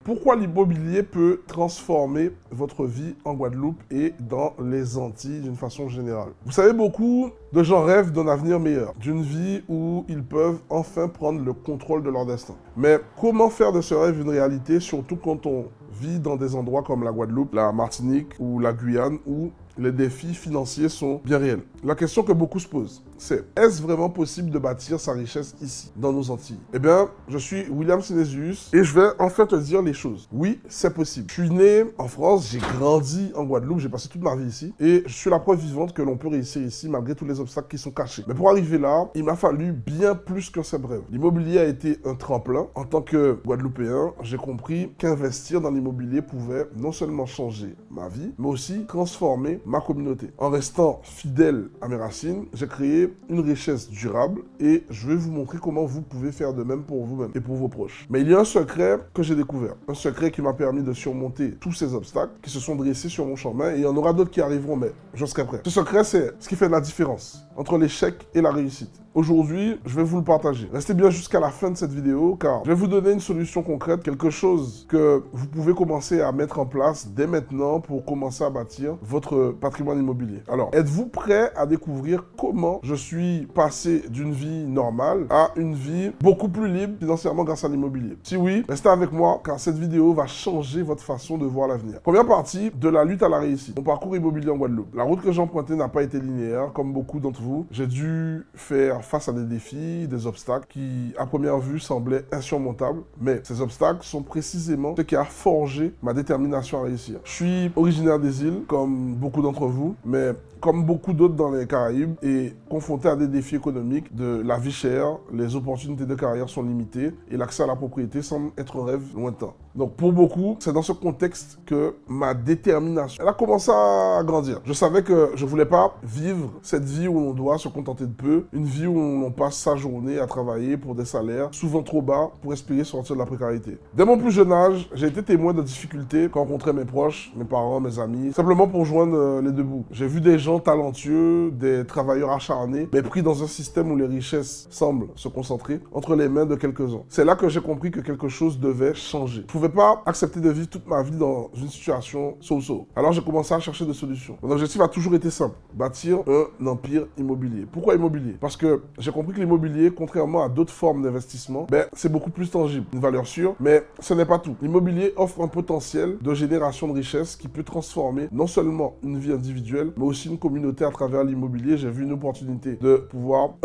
pourquoi l'immobilier peut transformer votre vie en Guadeloupe et dans les Antilles d'une façon générale. Vous savez, beaucoup de gens rêvent d'un avenir meilleur, d'une vie où ils peuvent enfin prendre le contrôle de leur destin. Mais comment faire de ce rêve une réalité, surtout quand on vit dans des endroits comme la Guadeloupe, la Martinique ou la Guyane, où les défis financiers sont bien réels? La question que beaucoup se posent, c'est: est-ce vraiment possible de bâtir sa richesse ici, dans nos Antilles? Eh bien, je suis William Synesius et je vais enfin te dire les choses. Oui, c'est possible. Je suis né en France, j'ai grandi en Guadeloupe, j'ai passé toute ma vie ici et je suis la preuve vivante que l'on peut réussir ici malgré tous les obstacles qui sont cachés. Mais pour arriver là, il m'a fallu bien plus qu'un simple rêve. L'immobilier a été un tremplin. En tant que Guadeloupéen, j'ai compris qu'investir dans l'immobilier pouvait non seulement changer ma vie, mais aussi transformer ma communauté. En restant fidèle à mes racines, j'ai créé une richesse durable et je vais vous montrer comment vous pouvez faire de même pour vous-même et pour vos proches. Mais il y a un secret que j'ai découvert, un secret qui m'a permis de surmonter tous ces obstacles qui se sont dressés sur mon chemin, et il y en aura d'autres qui arriveront, mais je serai prêt. Ce secret, c'est ce qui fait la différence entre l'échec et la réussite. Aujourd'hui, je vais vous le partager. Restez bien jusqu'à la fin de cette vidéo car je vais vous donner une solution concrète, quelque chose que vous pouvez commencer à mettre en place dès maintenant pour commencer à bâtir votre patrimoine immobilier. Alors, êtes-vous prêt à découvrir comment je suis passé d'une vie normale à une vie beaucoup plus libre financièrement grâce à l'immobilier? Si oui, restez avec moi car cette vidéo va changer votre façon de voir l'avenir. Première partie, de la lutte à la réussite. Mon parcours immobilier en Guadeloupe. La route que j'ai empruntée n'a pas été linéaire, comme beaucoup d'entre vous. J'ai dû faire face à des défis, des obstacles qui, à première vue, semblaient insurmontables. Mais ces obstacles sont précisément ce qui a forgé ma détermination à réussir. Je suis originaire des îles, comme beaucoup d'entre vous, mais comme beaucoup d'autres dans les Caraïbes, et confronté à des défis économiques, de la vie chère, les opportunités de carrière sont limitées et l'accès à la propriété semble être un rêve lointain. Donc pour beaucoup, c'est dans ce contexte que ma détermination, elle a commencé à grandir. Je savais que je voulais pas vivre cette vie où on doit se contenter de peu, une vie où on passe sa journée à travailler pour des salaires souvent trop bas pour espérer sortir de la précarité. Dès mon plus jeune âge, j'ai été témoin de difficultés quand rencontrais mes proches, mes parents, mes amis, simplement pour joindre les deux bouts. J'ai vu des gens talentueux, des travailleurs acharnés, mais pris dans un système où les richesses semblent se concentrer entre les mains de quelques-uns. C'est là que j'ai compris que quelque chose devait changer. Je pouvais pas accepter de vivre toute ma vie dans une situation so-so. Alors j'ai commencé à chercher des solutions. Mon objectif a toujours été simple: bâtir un empire immobilier. Pourquoi immobilier? Parce que j'ai compris que l'immobilier, contrairement à d'autres formes d'investissement, c'est beaucoup plus tangible, une valeur sûre, mais ce n'est pas tout. L'immobilier offre un potentiel de génération de richesse qui peut transformer non seulement une vie individuelle, mais aussi une communauté à travers l'immobilier. J'ai vu une opportunité de pouvoir,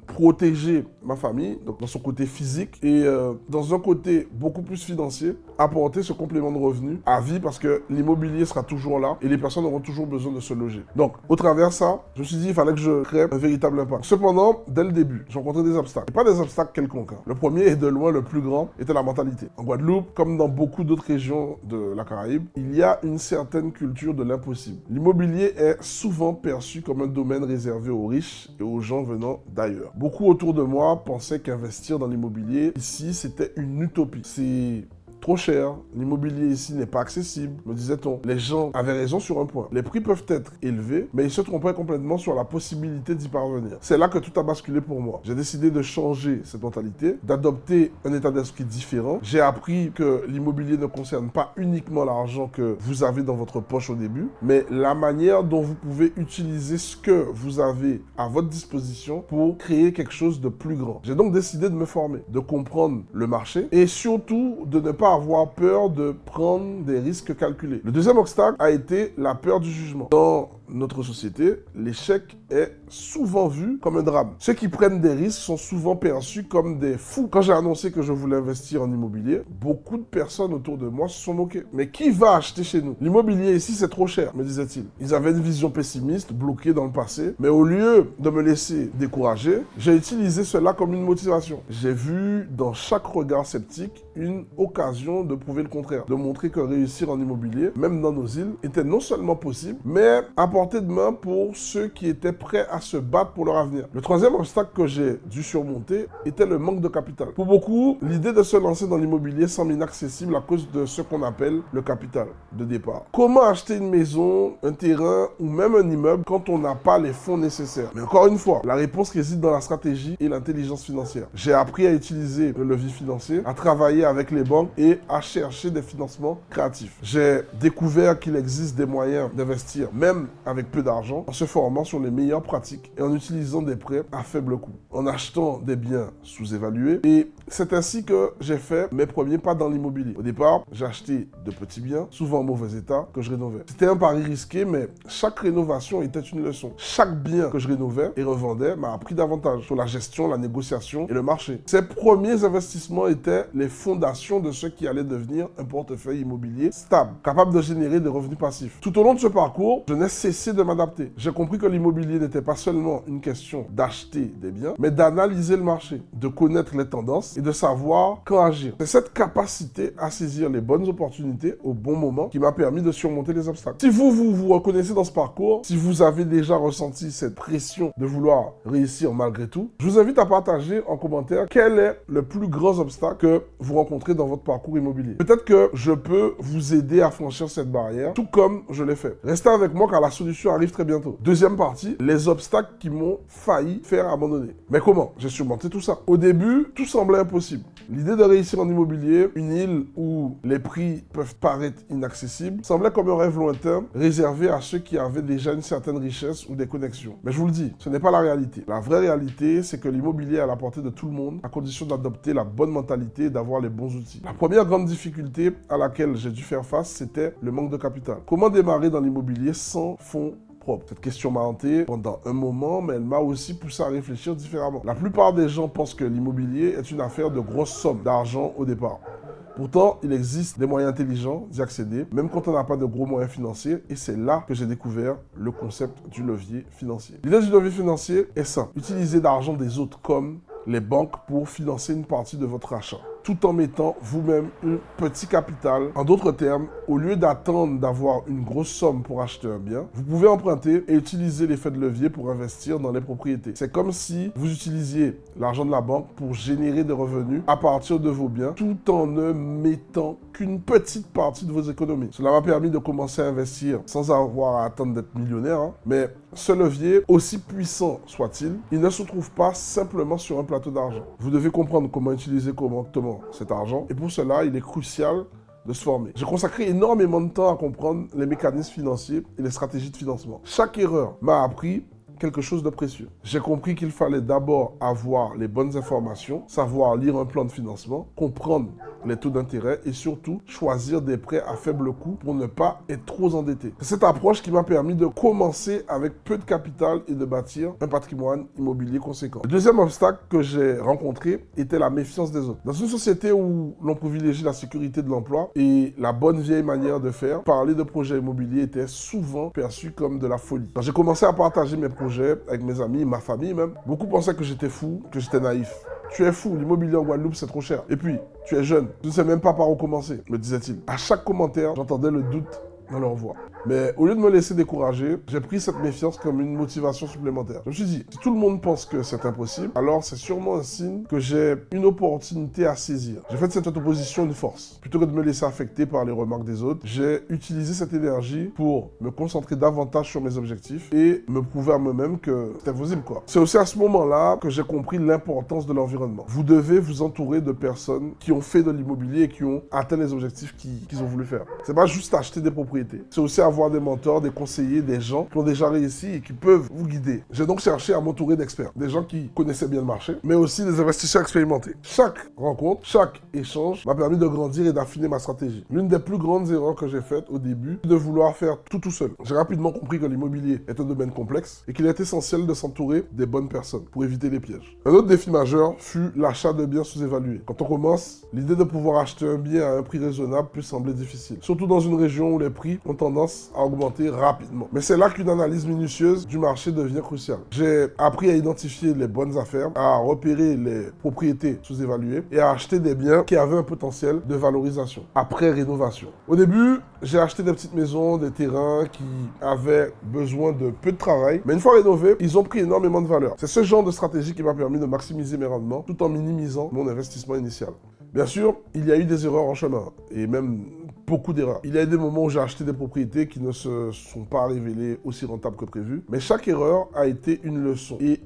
protéger ma famille, donc dans son côté physique, et dans un côté beaucoup plus financier, apporter ce complément de revenus à vie, parce que l'immobilier sera toujours là et les personnes auront toujours besoin de se loger. Donc, au travers de ça, je me suis dit il fallait que je crée un véritable impact. Cependant, dès le début, j'ai rencontré des obstacles. Et pas des obstacles quelconques. Le premier et de loin le plus grand était la mentalité. En Guadeloupe, comme dans beaucoup d'autres régions de la Caraïbe, il y a une certaine culture de l'impossible. L'immobilier est souvent perçu comme un domaine réservé aux riches et aux gens venant d'ailleurs. Beaucoup autour de moi pensaient qu'investir dans l'immobilier ici, c'était une utopie. C'est trop cher, l'immobilier ici n'est pas accessible, me disait-on. Les gens avaient raison sur un point. Les prix peuvent être élevés, mais ils se trompaient complètement sur la possibilité d'y parvenir. C'est là que tout a basculé pour moi. J'ai décidé de changer cette mentalité, d'adopter un état d'esprit différent. J'ai appris que l'immobilier ne concerne pas uniquement l'argent que vous avez dans votre poche au début, mais la manière dont vous pouvez utiliser ce que vous avez à votre disposition pour créer quelque chose de plus grand. J'ai donc décidé de me former, de comprendre le marché et surtout de ne pas avoir peur de prendre des risques calculés. Le deuxième obstacle a été la peur du jugement. Dans notre société, l'échec est souvent vu comme un drame. Ceux qui prennent des risques sont souvent perçus comme des fous. Quand j'ai annoncé que je voulais investir en immobilier, beaucoup de personnes autour de moi se sont moquées. Mais qui va acheter chez nous? L'immobilier ici, c'est trop cher, me disaient-ils. Ils avaient une vision pessimiste, bloquée dans le passé. Mais au lieu de me laisser décourager, j'ai utilisé cela comme une motivation. J'ai vu dans chaque regard sceptique une occasion de prouver le contraire, de montrer que réussir en immobilier, même dans nos îles, était non seulement possible, mais apportait portée de main pour ceux qui étaient prêts à se battre pour leur avenir. Le troisième obstacle que j'ai dû surmonter était le manque de capital. Pour beaucoup, l'idée de se lancer dans l'immobilier semble inaccessible à cause de ce qu'on appelle le capital de départ. Comment acheter une maison, un terrain ou même un immeuble quand on n'a pas les fonds nécessaires? Mais encore une fois, la réponse réside dans la stratégie et l'intelligence financière. J'ai appris à utiliser le levier financier, à travailler avec les banques et à chercher des financements créatifs. J'ai découvert qu'il existe des moyens d'investir, même avec peu d'argent, en se formant sur les meilleures pratiques et en utilisant des prêts à faible coût, en achetant des biens sous-évalués. Et c'est ainsi que j'ai fait mes premiers pas dans l'immobilier. Au départ, j'ai acheté de petits biens, souvent en mauvais état, que je rénovais. C'était un pari risqué, mais chaque rénovation était une leçon. Chaque bien que je rénovais et revendais m'a appris davantage sur la gestion, la négociation et le marché. Ces premiers investissements étaient les fondations de ce qui allait devenir un portefeuille immobilier stable, capable de générer des revenus passifs. Tout au long de ce parcours, je n'ai cessé de m'adapter. J'ai compris que l'immobilier n'était pas seulement une question d'acheter des biens, mais d'analyser le marché, de connaître les tendances et de savoir quand agir. C'est cette capacité à saisir les bonnes opportunités au bon moment qui m'a permis de surmonter les obstacles. Si vous reconnaissez dans ce parcours, si vous avez déjà ressenti cette pression de vouloir réussir malgré tout, je vous invite à partager en commentaire quel est le plus grand obstacle que vous rencontrez dans votre parcours immobilier. Peut-être que je peux vous aider à franchir cette barrière, tout comme je l'ai fait. Restez avec moi car la solution arrive très bientôt. Deuxième partie, les obstacles qui m'ont failli faire abandonner. Mais comment? J'ai surmonté tout ça. Au début, tout semblait impossible. L'idée de réussir en immobilier, une île où les prix peuvent paraître inaccessibles, semblait comme un rêve lointain réservé à ceux qui avaient déjà une certaine richesse ou des connexions. Mais je vous le dis, ce n'est pas la réalité. La vraie réalité, c'est que l'immobilier est à la portée de tout le monde, à condition d'adopter la bonne mentalité et d'avoir les bons outils. La première grande difficulté à laquelle j'ai dû faire face, c'était le manque de capital. Comment démarrer dans l'immobilier sans fonds propre? Cette question m'a hanté pendant un moment, mais elle m'a aussi poussé à réfléchir différemment. La plupart des gens pensent que l'immobilier est une affaire de grosses sommes d'argent au départ. Pourtant, il existe des moyens intelligents d'y accéder, même quand on n'a pas de gros moyens financiers, et c'est là que j'ai découvert le concept du levier financier. L'idée du levier financier est simple. Utiliser l'argent des autres comme les banques pour financer une partie de votre achat, tout en mettant vous-même un petit capital. En d'autres termes, au lieu d'attendre d'avoir une grosse somme pour acheter un bien, vous pouvez emprunter et utiliser l'effet de levier pour investir dans les propriétés. C'est comme si vous utilisiez l'argent de la banque pour générer des revenus à partir de vos biens, tout en ne mettant qu'une petite partie de vos économies. Cela m'a permis de commencer à investir sans avoir à attendre d'être millionnaire, mais ce levier, aussi puissant soit-il, il ne se trouve pas simplement sur un plateau d'argent. Vous devez comprendre comment utiliser correctement cet argent, et pour cela, il est crucial de se former. J'ai consacré énormément de temps à comprendre les mécanismes financiers et les stratégies de financement. Chaque erreur m'a appris quelque chose de précieux. J'ai compris qu'il fallait d'abord avoir les bonnes informations, savoir lire un plan de financement, comprendre les taux d'intérêt et surtout choisir des prêts à faible coût pour ne pas être trop endetté. C'est cette approche qui m'a permis de commencer avec peu de capital et de bâtir un patrimoine immobilier conséquent. Le deuxième obstacle que j'ai rencontré était la méfiance des autres. Dans une société où l'on privilégie la sécurité de l'emploi et la bonne vieille manière de faire, parler de projets immobiliers était souvent perçu comme de la folie. Quand j'ai commencé à partager mes projets avec mes amis, ma famille même, beaucoup pensaient que j'étais fou, que j'étais naïf. Tu es fou, l'immobilier en Guadeloupe c'est trop cher. Et puis, tu es jeune, tu ne sais même pas par où commencer, me disait-il. À chaque commentaire, j'entendais le doute dans leur voix. Mais au lieu de me laisser décourager, j'ai pris cette méfiance comme une motivation supplémentaire. Je me suis dit, si tout le monde pense que c'est impossible, alors c'est sûrement un signe que j'ai une opportunité à saisir. J'ai fait de cette opposition une force. Plutôt que de me laisser affecter par les remarques des autres, j'ai utilisé cette énergie pour me concentrer davantage sur mes objectifs et me prouver à moi-même que c'était possible, quoi. C'est aussi à ce moment-là que j'ai compris l'importance de l'environnement. Vous devez vous entourer de personnes qui ont fait de l'immobilier et qui ont atteint les objectifs qu'ils ont voulu faire. C'est pas juste acheter des propriétés. C'est aussi avoir des mentors, des conseillers, des gens qui ont déjà réussi et qui peuvent vous guider. J'ai donc cherché à m'entourer d'experts, des gens qui connaissaient bien le marché, mais aussi des investisseurs expérimentés. Chaque rencontre, chaque échange m'a permis de grandir et d'affiner ma stratégie. L'une des plus grandes erreurs que j'ai faites au début, c'est de vouloir faire tout seul. J'ai rapidement compris que l'immobilier est un domaine complexe et qu'il est essentiel de s'entourer des bonnes personnes pour éviter les pièges. Un autre défi majeur fut l'achat de biens sous-évalués. Quand on commence, l'idée de pouvoir acheter un bien à un prix raisonnable peut sembler difficile, surtout dans une région où les prix ont tendance tendance à augmenter rapidement. Mais c'est là qu'une analyse minutieuse du marché devient cruciale. J'ai appris à identifier les bonnes affaires, à repérer les propriétés sous-évaluées et à acheter des biens qui avaient un potentiel de valorisation après rénovation. Au début, j'ai acheté des petites maisons, des terrains qui avaient besoin de peu de travail, mais une fois rénovés, ils ont pris énormément de valeur. C'est ce genre de stratégie qui m'a permis de maximiser mes rendements tout en minimisant mon investissement initial. Bien sûr, il y a eu des erreurs en chemin, et même beaucoup d'erreurs. Il y a eu des moments où j'ai acheté des propriétés qui ne se sont pas révélées aussi rentables que prévu, mais chaque erreur a été une leçon. Et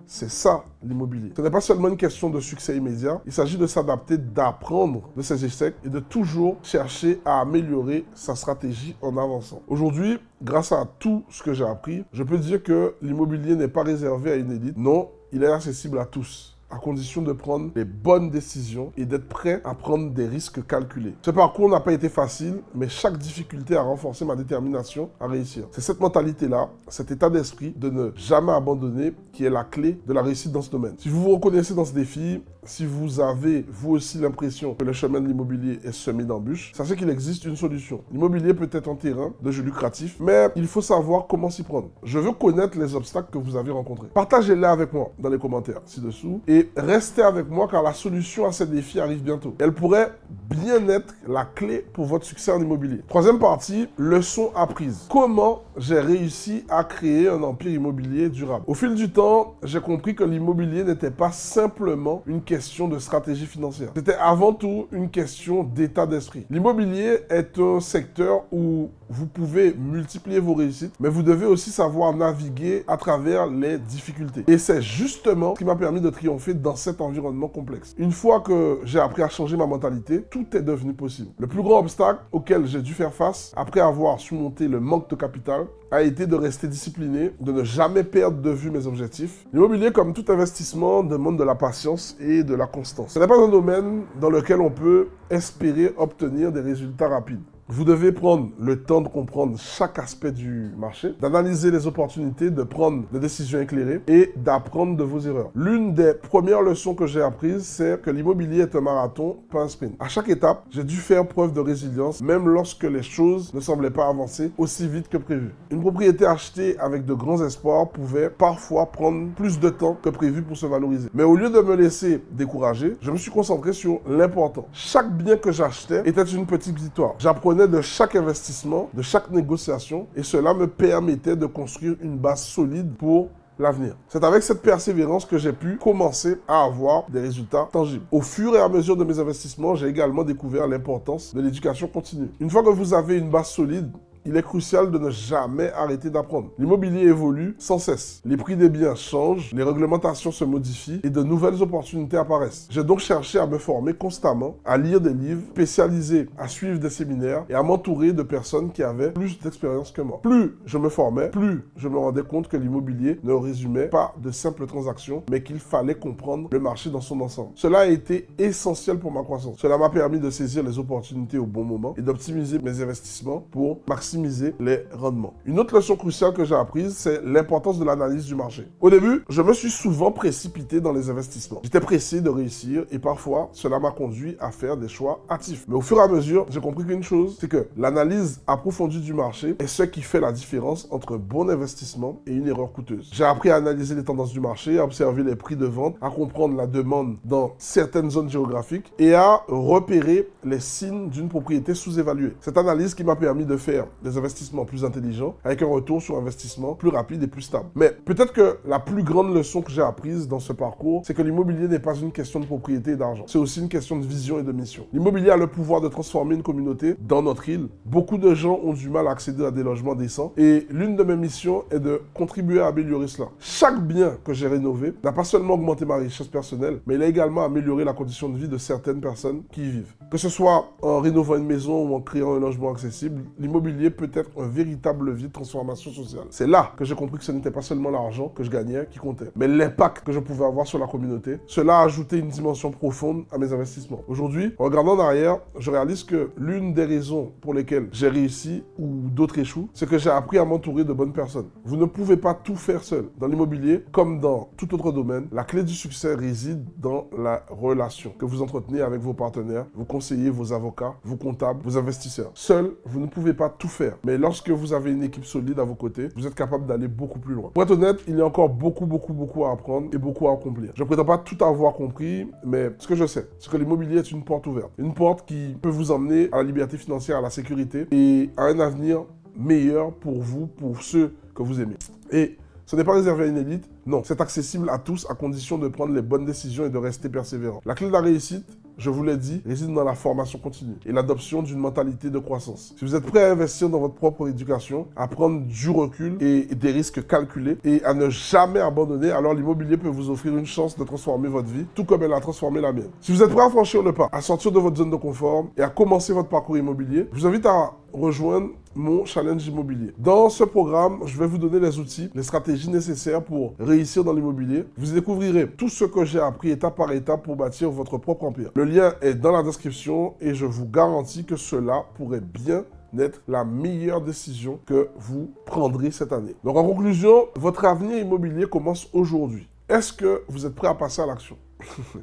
c'est ça l'immobilier. Ce n'est pas seulement une question de succès immédiat, il s'agit de s'adapter, d'apprendre de ses échecs et de toujours chercher à améliorer sa stratégie en avançant. Aujourd'hui, grâce à tout ce que j'ai appris, je peux dire que l'immobilier n'est pas réservé à une élite. Non, il est accessible à tous, à condition de prendre les bonnes décisions et d'être prêt à prendre des risques calculés. Ce parcours n'a pas été facile, mais chaque difficulté a renforcé ma détermination à réussir. C'est cette mentalité-là, cet état d'esprit de ne jamais abandonner qui est la clé de la réussite dans ce domaine. Si vous vous reconnaissez dans ce défi, si vous avez vous aussi l'impression que le chemin de l'immobilier est semé d'embûches, sachez qu'il existe une solution. L'immobilier peut être un terrain de jeu lucratif, mais il faut savoir comment s'y prendre. Je veux connaître les obstacles que vous avez rencontrés. Partagez-les avec moi dans les commentaires ci-dessous et restez avec moi car la solution à ces défis arrive bientôt. Elle pourrait bien être la clé pour votre succès en immobilier. Troisième partie, leçon apprise. Comment j'ai réussi à créer un empire immobilier durable? Au fil du temps, j'ai compris que l'immobilier n'était pas simplement une question de stratégie financière. C'était avant tout une question d'état d'esprit. L'immobilier est un secteur où vous pouvez multiplier vos réussites, mais vous devez aussi savoir naviguer à travers les difficultés. Et c'est justement ce qui m'a permis de triompher dans cet environnement complexe. Une fois que j'ai appris à changer ma mentalité, tout est devenu possible. Le plus grand obstacle auquel j'ai dû faire face, après avoir surmonté le manque de capital, a été de rester discipliné, de ne jamais perdre de vue mes objectifs. L'immobilier, comme tout investissement, demande de la patience et de la constance. Ce n'est pas un domaine dans lequel on peut espérer obtenir des résultats rapides. Vous devez prendre le temps de comprendre chaque aspect du marché, d'analyser les opportunités, de prendre des décisions éclairées et d'apprendre de vos erreurs. L'une des premières leçons que j'ai apprises, c'est que l'immobilier est un marathon, pas un sprint. À chaque étape, j'ai dû faire preuve de résilience, même lorsque les choses ne semblaient pas avancer aussi vite que prévu. Une propriété achetée avec de grands espoirs pouvait parfois prendre plus de temps que prévu pour se valoriser. Mais au lieu de me laisser décourager, je me suis concentré sur l'important. Chaque bien que j'achetais était une petite victoire. J'apprenais de chaque investissement, de chaque négociation, et cela me permettait de construire une base solide pour l'avenir. C'est avec cette persévérance que j'ai pu commencer à avoir des résultats tangibles. Au fur et à mesure de mes investissements, j'ai également découvert l'importance de l'éducation continue. Une fois que vous avez une base solide, il est crucial de ne jamais arrêter d'apprendre. L'immobilier évolue sans cesse. Les prix des biens changent, les réglementations se modifient et de nouvelles opportunités apparaissent. J'ai donc cherché à me former constamment, à lire des livres spécialisés, à suivre des séminaires et à m'entourer de personnes qui avaient plus d'expérience que moi. Plus je me formais, plus je me rendais compte que l'immobilier ne résumait pas de simples transactions, mais qu'il fallait comprendre le marché dans son ensemble. Cela a été essentiel pour ma croissance. Cela m'a permis de saisir les opportunités au bon moment et d'optimiser mes investissements pour maximiser les rendements. Une autre leçon cruciale que j'ai apprise, c'est l'importance de l'analyse du marché. Au début, je me suis souvent précipité dans les investissements. J'étais pressé de réussir et parfois, cela m'a conduit à faire des choix hâtifs. Mais au fur et à mesure, j'ai compris qu'une chose, c'est que l'analyse approfondie du marché est ce qui fait la différence entre un bon investissement et une erreur coûteuse. J'ai appris à analyser les tendances du marché, à observer les prix de vente, à comprendre la demande dans certaines zones géographiques et à repérer les signes d'une propriété sous-évaluée. Cette analyse qui m'a permis de faire des investissements plus intelligents avec un retour sur investissement plus rapide et plus stable. Mais peut-être que la plus grande leçon que j'ai apprise dans ce parcours, c'est que l'immobilier n'est pas une question de propriété et d'argent. C'est aussi une question de vision et de mission. L'immobilier a le pouvoir de transformer une communauté dans notre île. Beaucoup de gens ont du mal à accéder à des logements décents et l'une de mes missions est de contribuer à améliorer cela. Chaque bien que j'ai rénové n'a pas seulement augmenté ma richesse personnelle, mais il a également amélioré la condition de vie de certaines personnes qui y vivent. Que ce soit en rénovant une maison ou en créant un logement accessible, l'immobilier peut être un véritable levier de transformation sociale. C'est là que j'ai compris que ce n'était pas seulement l'argent que je gagnais qui comptait, mais l'impact que je pouvais avoir sur la communauté. Cela a ajouté une dimension profonde à mes investissements. Aujourd'hui, en regardant en arrière, je réalise que l'une des raisons pour lesquelles j'ai réussi ou d'autres échouent, c'est que j'ai appris à m'entourer de bonnes personnes. Vous ne pouvez pas tout faire seul. Dans l'immobilier, comme dans tout autre domaine, la clé du succès réside dans la relation que vous entretenez avec vos partenaires, vos conseillers, vos avocats, vos comptables, vos investisseurs. Seul, vous ne pouvez pas tout faire. faire. Mais lorsque vous avez une équipe solide à vos côtés, vous êtes capable d'aller beaucoup plus loin. Pour être honnête, il y a encore beaucoup à apprendre et beaucoup à accomplir. Je ne prétends pas tout avoir compris, mais ce que je sais, c'est que l'immobilier est une porte ouverte. Une porte qui peut vous emmener à la liberté financière, à la sécurité et à un avenir meilleur pour vous, pour ceux que vous aimez. Et ce n'est pas réservé à une élite, non. C'est accessible à tous à condition de prendre les bonnes décisions et de rester persévérant. La clé de la réussite, je vous l'ai dit, réside dans la formation continue et l'adoption d'une mentalité de croissance. Si vous êtes prêt à investir dans votre propre éducation, à prendre du recul et des risques calculés et à ne jamais abandonner, alors l'immobilier peut vous offrir une chance de transformer votre vie, tout comme elle a transformé la mienne. Si vous êtes prêt à franchir le pas, à sortir de votre zone de confort et à commencer votre parcours immobilier, je vous invite à rejoindre mon challenge immobilier. Dans ce programme, je vais vous donner les outils, les stratégies nécessaires pour réussir dans l'immobilier. Vous découvrirez tout ce que j'ai appris étape par étape pour bâtir votre propre empire. Le lien est dans la description et je vous garantis que cela pourrait bien être la meilleure décision que vous prendrez cette année. Donc en conclusion, votre avenir immobilier commence aujourd'hui. Est-ce que vous êtes prêt à passer à l'action?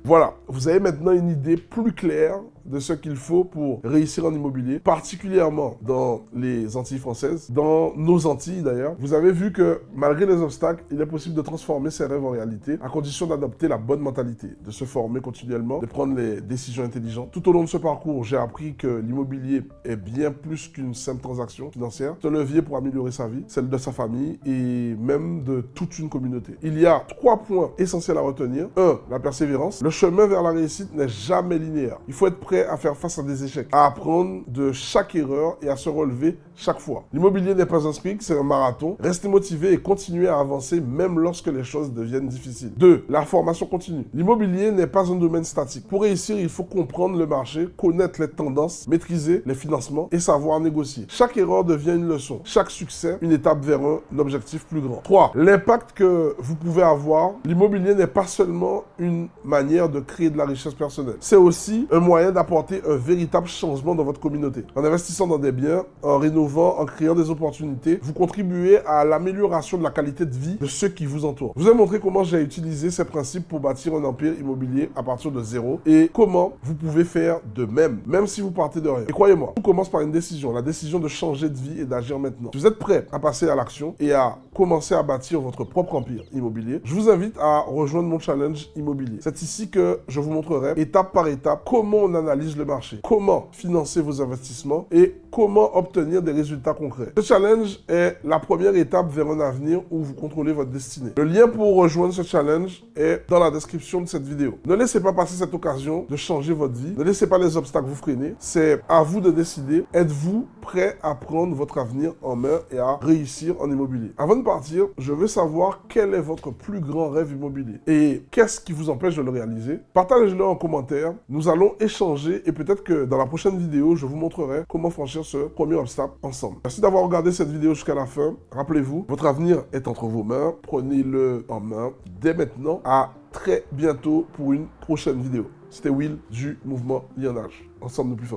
Voilà, vous avez maintenant une idée plus claire de ce qu'il faut pour réussir en immobilier, particulièrement dans les Antilles françaises, dans nos Antilles d'ailleurs. Vous avez vu que malgré les obstacles, il est possible de transformer ses rêves en réalité, à condition d'adopter la bonne mentalité, de se former continuellement, de prendre les décisions intelligentes. Tout au long de ce parcours, j'ai appris que l'immobilier est bien plus qu'une simple transaction financière. C'est un levier pour améliorer sa vie, celle de sa famille et même de toute une communauté. Il y a 3 points essentiels à retenir. 1. La persévérance. Le chemin vers la réussite n'est jamais linéaire. Il faut être prêt à faire face à des échecs, à apprendre de chaque erreur et à se relever chaque fois. L'immobilier n'est pas un sprint, c'est un marathon. Restez motivé et continuez à avancer même lorsque les choses deviennent difficiles. 2. La formation continue. L'immobilier n'est pas un domaine statique. Pour réussir, il faut comprendre le marché, connaître les tendances, maîtriser les financements et savoir négocier. Chaque erreur devient une leçon. Chaque succès, une étape vers un objectif plus grand. 3. L'impact que vous pouvez avoir. L'immobilier n'est pas seulement une manière de créer de la richesse personnelle. C'est aussi un moyen d'apporter un véritable changement dans votre communauté. En investissant dans des biens, en rénovant, en créant des opportunités, vous contribuez à l'amélioration de la qualité de vie de ceux qui vous entourent. Je vous ai montré comment j'ai utilisé ces principes pour bâtir un empire immobilier à partir de zéro et comment vous pouvez faire de même, même si vous partez de rien. Et croyez-moi, tout commence par une décision, la décision de changer de vie et d'agir maintenant. Si vous êtes prêt à passer à l'action et à commencer à bâtir votre propre empire immobilier, je vous invite à rejoindre mon challenge immobilier. C'est ici que je vous montrerai étape par étape comment on analyse le marché, comment financer vos investissements et comment obtenir des résultats concrets. Ce challenge est la première étape vers un avenir où vous contrôlez votre destinée. Le lien pour rejoindre ce challenge est dans la description de cette vidéo. Ne laissez pas passer cette occasion de changer votre vie. Ne laissez pas les obstacles vous freiner. C'est à vous de décider. Êtes-vous prêt à prendre votre avenir en main et à réussir en immobilier? Avant de partir, je veux savoir quel est votre plus grand rêve immobilier et qu'est-ce qui vous empêche de le réaliser. Partagez-le en commentaire. Nous allons échanger et peut-être que dans la prochaine vidéo, je vous montrerai comment franchir ce premier obstacle ensemble. Merci d'avoir regardé cette vidéo jusqu'à la fin. Rappelez-vous, votre avenir est entre vos mains. Prenez-le en main dès maintenant. À très bientôt pour une prochaine vidéo. C'était Will du mouvement Lionnage. Ensemble nous plus forts.